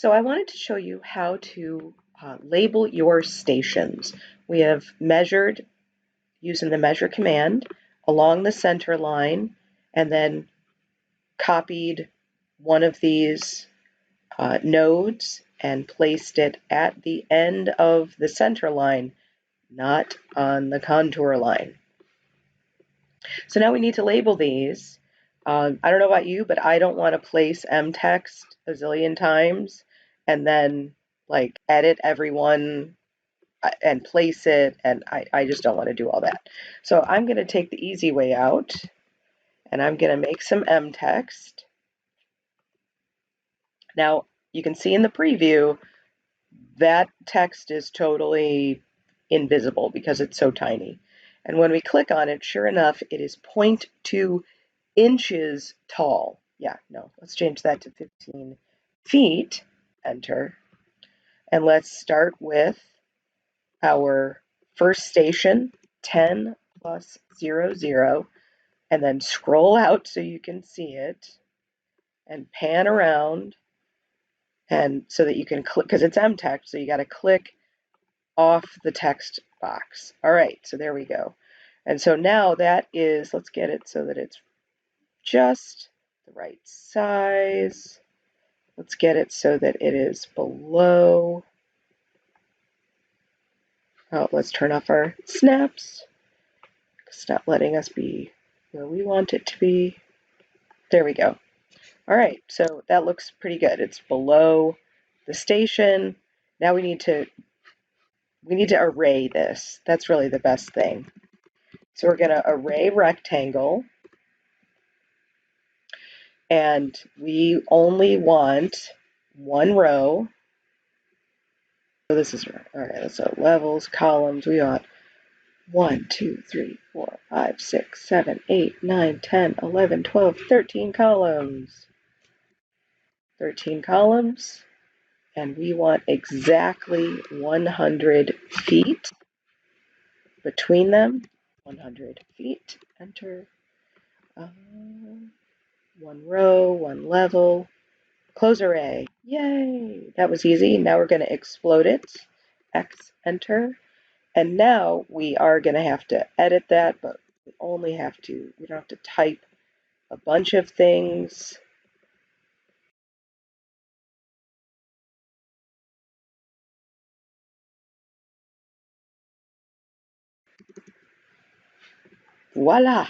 So I wanted to show you how to label your stations. We have measured using the measure command along the center line and then copied one of these nodes and placed it at the end of the center line, not on the contour line. So now we need to label these. I don't know about you, but I don't want to place MTEXT a zillion times and then like edit everyone and place it, and I just don't want to do all that. So I'm going to take the easy way out, and I'm going to make some MTEXT. Now, you can see in the preview that text is totally invisible because it's so tiny. And when we click on it, sure enough, it is 0.2 inches tall. Yeah, no, let's change that to 15 feet. Enter. And let's start with our first station, 10 plus 0, 0, and then scroll out so you can see it and pan around, and so that you can click, because it's MTEXT, so you got to click off the text box. All right, so there we go. And so now that is, let's get it so that it's just the right size. Let's get it so that it is below. Oh, let's turn off our snaps. It's not letting us be where we want it to be. There we go. All right, so that looks pretty good. It's below the station. Now we need to array this. That's really the best thing. So we're going to array rectangle, and we only want one row. So this is all right. So levels, columns. We want 1, 2, 3, 4, 5, 6, 7, 8, 9, 10, 11, 12, 13 columns. 13 columns, and we want exactly 100 feet between them. 100 feet. Enter. One row, one level. Close array. Yay! That was easy. Now we're going to explode it. X, enter. And now we are going to have to edit that, but we don't have to type a bunch of things. Voila!